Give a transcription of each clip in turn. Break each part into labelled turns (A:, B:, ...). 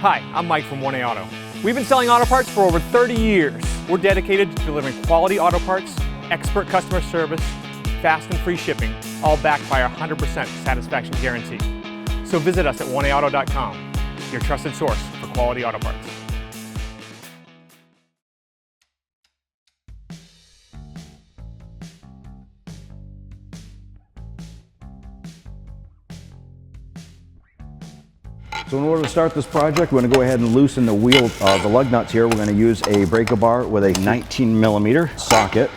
A: Hi, I'm Mike from 1A Auto. We've been selling auto parts for over 30 years. We're dedicated to delivering quality auto parts, expert customer service, fast and free shipping, all backed by our 100% satisfaction guarantee. So visit us at 1aauto.com, your trusted source for quality auto parts.
B: So in order to start this project, we're going to go ahead and loosen the wheel, the lug nuts here. We're going to use a breaker bar with a 19mm socket.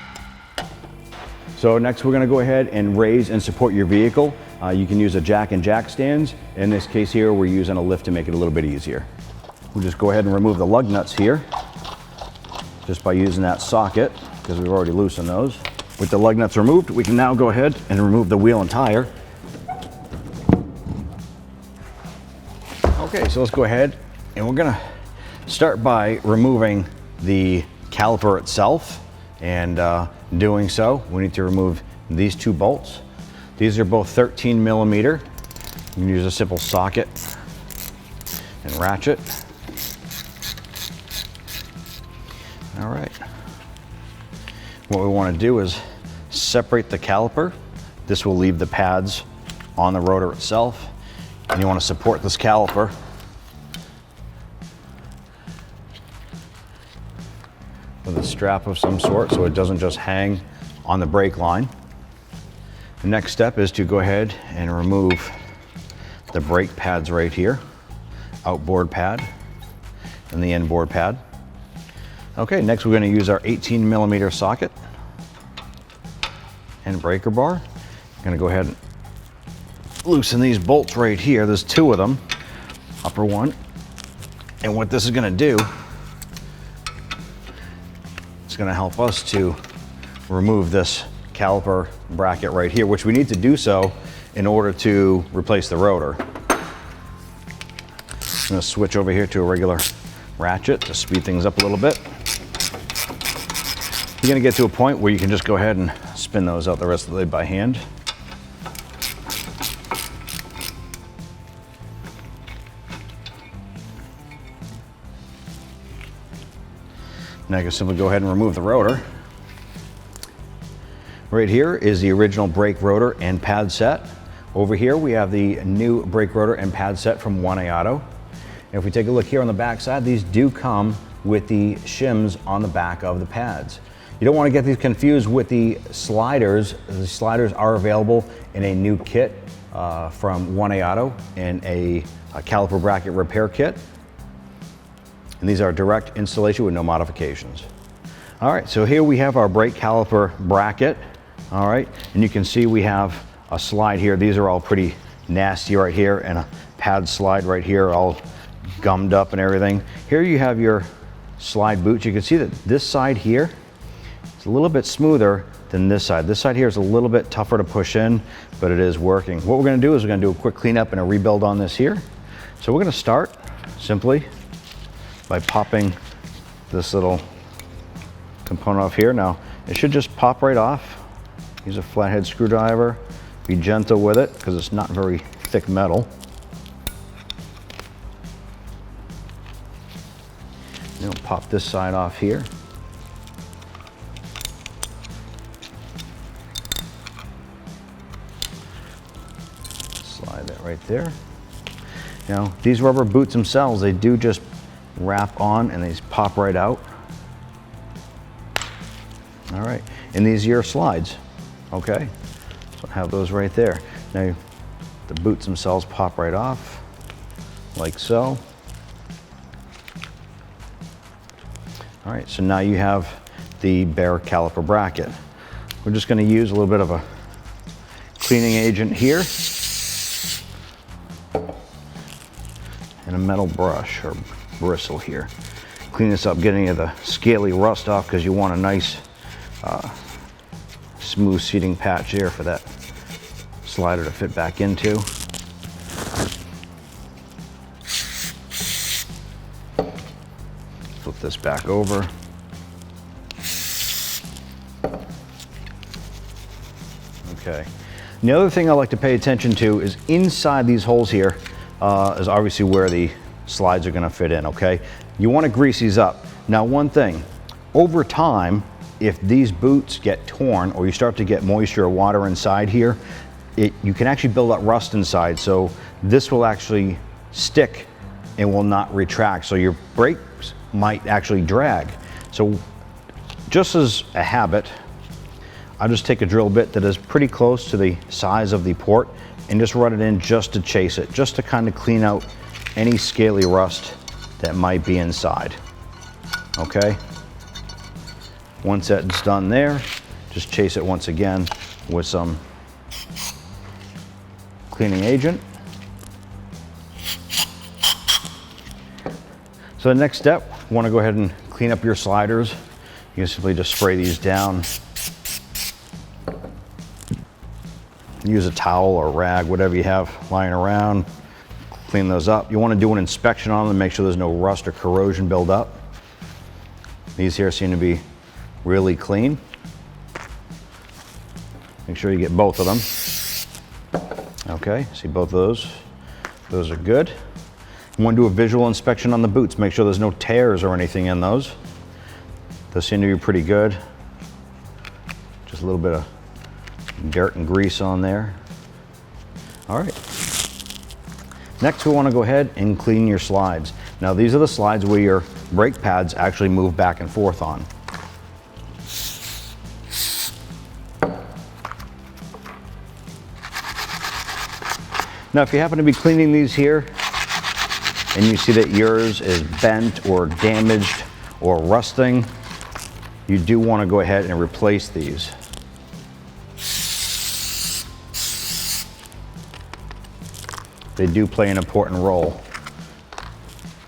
B: So next we're going to go ahead and raise and support your vehicle. You can use a jack and jack stands. In this case here, we're using a lift to make it a little bit easier. We'll just go ahead and remove the lug nuts here, just by using that socket, because we've already loosened those. With the lug nuts removed, we can now go ahead and remove the wheel and tire. Okay, so let's go ahead and we're gonna start by removing the caliper itself. And doing so, we need to remove these two bolts. These are both 13mm. You can use a simple socket and ratchet. All right. What we want to do is separate the caliper. This will leave the pads on the rotor itself. And you want to support this caliper with a strap of some sort so it doesn't just hang on the brake line. The next step is to go ahead and remove the brake pads right here, outboard pad and the inboard pad. Okay, next we're going to use our 18mm socket and breaker bar. I'm going to go ahead and loosen these bolts right here. There's two of them, upper one. And what this is going to do, it's going to help us to remove this caliper bracket right here, which we need to do so in order to replace the rotor. I'm going to switch over here to a regular ratchet to speed things up a little bit. You're going to get to a point where you can just go ahead and spin those out the rest of the day by hand. Now I can simply go ahead and remove the rotor. Right here is the original brake rotor and pad set. Over here we have the new brake rotor and pad set from 1A Auto. And if we take a look here on the back side, these do come with the shims on the back of the pads. You don't want to get these confused with the sliders. The sliders are available in a new kit from 1A Auto in a caliper bracket repair kit. And these are direct installation with no modifications. All right, so here we have our brake caliper bracket. All right, and you can see we have a slide here. These are all pretty nasty right here, and a pad slide right here, all gummed up and everything. Here you have your slide boots. You can see that this side here is a little bit smoother than this side. This side here is a little bit tougher to push in, but it is working. What we're gonna do is we're gonna do a quick cleanup and a rebuild on this here. So we're gonna start simply by popping this little component off here. Now, it should just pop right off. Use a flathead screwdriver. Be gentle with it because it's not very thick metal. Then we'll pop this side off here. Slide that right there. Now, these rubber boots themselves, they do just wrap on and they just pop right out. All right, and these are your slides, okay? So I have those right there. Now, the boots themselves pop right off, like so. All right, so now you have the bare caliper bracket. We're just gonna use a little bit of a cleaning agent here and a metal brush or bristle here. Clean this up, get any of the scaly rust off because you want a nice smooth seating patch here for that slider to fit back into. Flip this back over. Okay. And the other thing I like to pay attention to is inside these holes here is obviously where the slides are gonna fit in, okay? You wanna grease these up. Now one thing, over time, if these boots get torn or you start to get moisture or water inside here, you can actually build up rust inside, so this will actually stick and will not retract, so your brakes might actually drag. So just as a habit, I'll just take a drill bit that is pretty close to the size of the port and just run it in just to chase it, just to kind of clean out any scaly rust that might be inside, okay? Once that's done there, just chase it once again with some cleaning agent. So the next step, you want to go ahead and clean up your sliders. You can simply just spray these down. Use a towel or rag, whatever you have lying around. Clean those up. You want to do an inspection on them, make sure there's no rust or corrosion buildup. These here seem to be really clean. Make sure you get both of them. Okay, see both of those. Those are good. You want to do a visual inspection on the boots. Make sure there's no tears or anything in those. Those seem to be pretty good. Just a little bit of dirt and grease on there. All right. Next, we want to go ahead and clean your slides. Now, these are the slides where your brake pads actually move back and forth on. Now, if you happen to be cleaning these here and you see that yours is bent or damaged or rusting, you do want to go ahead and replace these. They do play an important role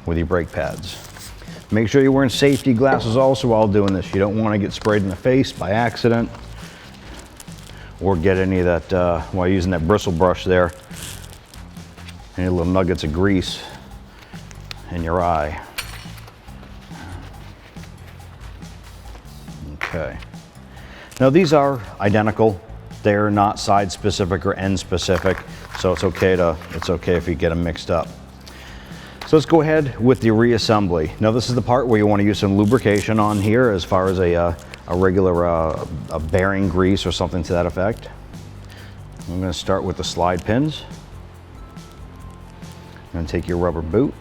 B: with your brake pads. Make sure you're wearing safety glasses also while doing this. You don't want to get sprayed in the face by accident or get any of that, while using that bristle brush there, any little nuggets of grease in your eye. Okay. Now these are identical. They're not side specific or end specific, so it's okay if you get them mixed up. So let's go ahead with the reassembly. Now this is the part where you want to use some lubrication on here as far as a regular a bearing grease or something to that effect. I'm going to start with the slide pins. I'm going to take your rubber boot,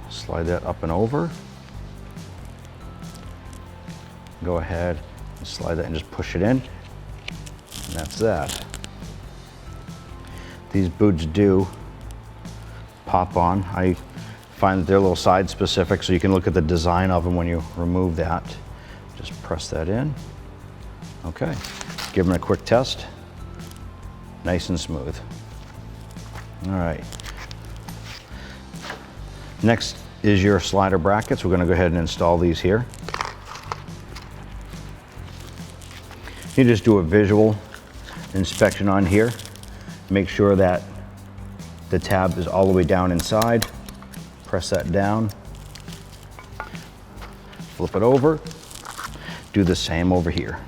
B: slide that up and over. Go ahead and slide that and just push it in. And that's that. These boots do pop on. I find that they're a little side specific, so you can look at the design of them when you remove that. Just press that in. Okay, give them a quick test. Nice and smooth. All right. Next is your slider brackets. We're going to go ahead and install these here. You just do a visual inspection on here. Make sure that the tab is all the way down inside. Press that down. Flip it over. Do the same over here.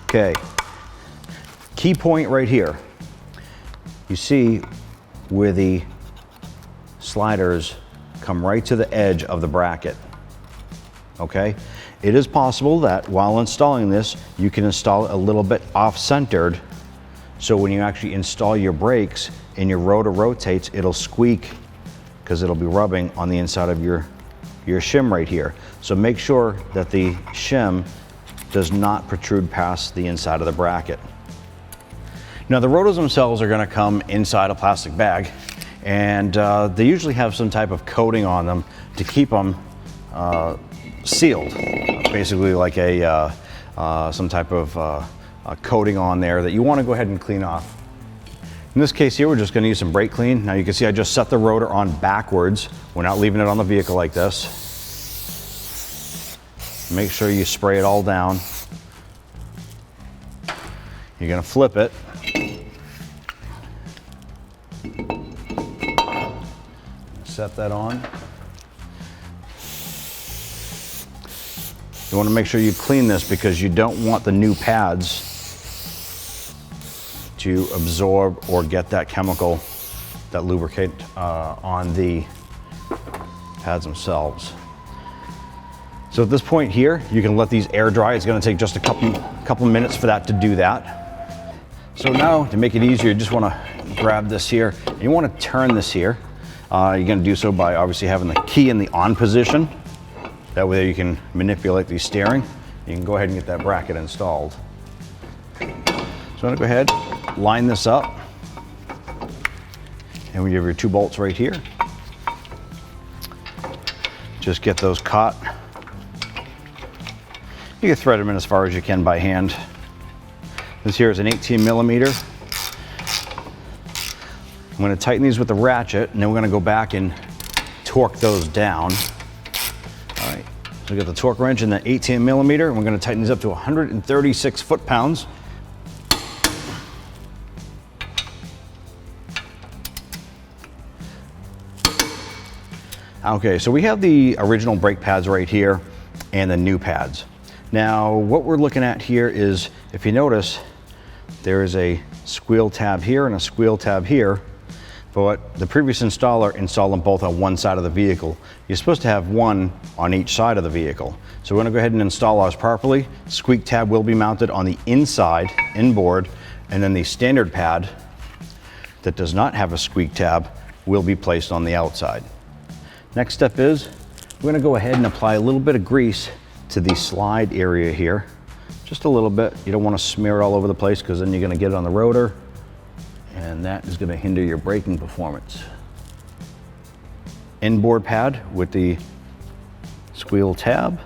B: Okay, key point right here. You see where the sliders come right to the edge of the bracket, okay? It is possible that while installing this, you can install it a little bit off-centered, so when you actually install your brakes and your rotor rotates, it'll squeak because it'll be rubbing on the inside of your shim right here. So make sure that the shim does not protrude past the inside of the bracket. Now the rotors themselves are going to come inside a plastic bag, and they usually have some type of coating on them to keep them sealed. Basically like a some type of a coating on there that you want to go ahead and clean off. In this case here, we're just going to use some brake clean. Now you can see I just set the rotor on backwards. We're not leaving it on the vehicle like this. Make sure you spray it all down. You're going to flip it. Set that on. You want to make sure you clean this because you don't want the new pads to absorb or get that chemical, that lubricant on the pads themselves. So at this point here, you can let these air dry. It's going to take just a couple minutes for that to do that. So now, to make it easier, you just want to grab this here, and you want to turn this here. You're going to do so by obviously having the key in the on position. That way you can manipulate the steering. You can go ahead and get that bracket installed. So I'm going to go ahead, line this up, and we have your 2 bolts right here. Just get those caught. You can thread them in as far as you can by hand. This here is an 18 millimeter. I'm going to tighten these with the ratchet, and then we're going to go back and torque those down. All right, so we got the torque wrench and the 18 millimeter, and we're going to tighten these up to 136 foot-pounds. Okay, so we have the original brake pads right here and the new pads. Now, what we're looking at here is, if you notice, there is a squeal tab here and a squeal tab here, but the previous installer installed them both on one side of the vehicle. You're supposed to have one on each side of the vehicle. So we're gonna go ahead and install ours properly. Squeak tab will be mounted on the inside, inboard, and then the standard pad that does not have a squeak tab will be placed on the outside. Next step is, we're gonna go ahead and apply a little bit of grease to the slide area here. Just a little bit. You don't want to smear it all over the place because then you're going to get it on the rotor, and that is going to hinder your braking performance. Inboard pad with the squeal tab.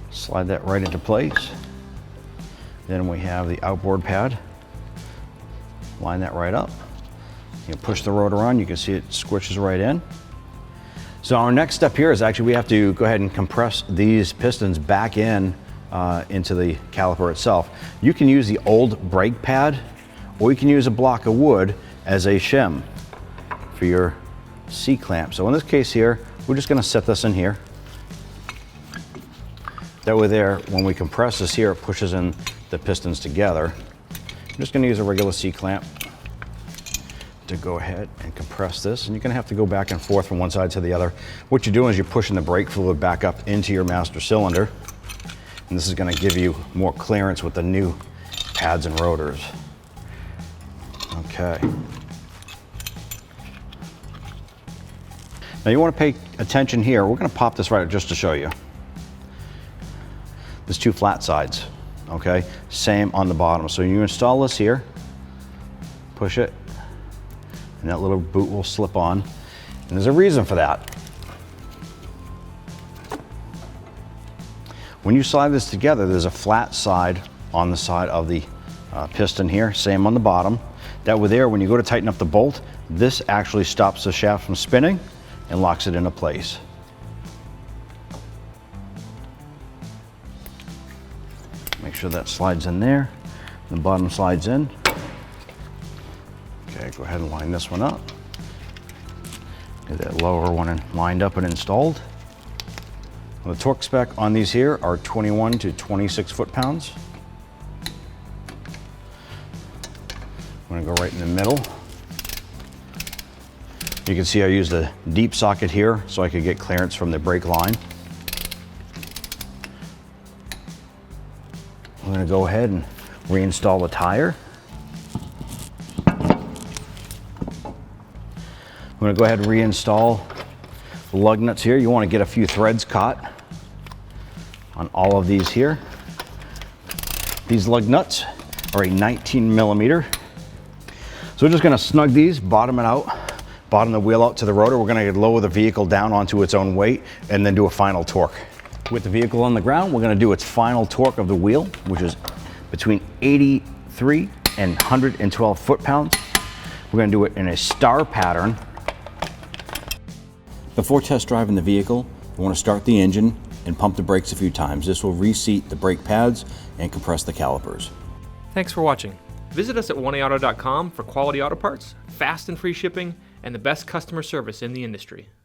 B: Slide that right into place. Then we have the outboard pad. Line that right up. You push the rotor on, you can see it squishes right in. So our next step here is actually we have to go ahead and compress these pistons back in into the caliper itself. You can use the old brake pad, or you can use a block of wood as a shim for your C-clamp. So in this case here, we're just going to set this in here. That way there, when we compress this here, it pushes in the pistons together. I'm just going to use a regular C-clamp to go ahead and compress this, and you're going to have to go back and forth from one side to the other. What you're doing is you're pushing the brake fluid back up into your master cylinder, and this is going to give you more clearance with the new pads and rotors. Okay. Now you want to pay attention here. We're going to pop this right just to show you. There's 2 flat sides, okay? Same on the bottom. So you install this here, push it, and that little boot will slip on. And there's a reason for that. When you slide this together, there's a flat side on the side of the piston here, same on the bottom. That way there, when you go to tighten up the bolt, this actually stops the shaft from spinning and locks it into place. Make sure that slides in there, and the bottom slides in. Okay, go ahead and line this one up. Get that lower one lined up and installed. The torque spec on these here are 21 to 26 foot-pounds. I'm gonna go right in the middle. You can see I used a deep socket here so I could get clearance from the brake line. I'm gonna go ahead and reinstall the tire. I'm going to go ahead and reinstall the lug nuts here. You want to get a few threads caught on all of these here. These lug nuts are a 19 millimeter. So we're just going to snug these, bottom the wheel out to the rotor. We're going to lower the vehicle down onto its own weight and then do a final torque. With the vehicle on the ground, we're going to do its final torque of the wheel, which is between 83 and 112 foot-pounds. We're going to do it in a star pattern. Before test driving the vehicle, you want to start the engine and pump the brakes a few times. This will reseat the brake pads and compress the calipers.
A: Thanks for watching. Visit us at oneauto.com for quality auto parts, fast and free shipping, and the best customer service in the industry.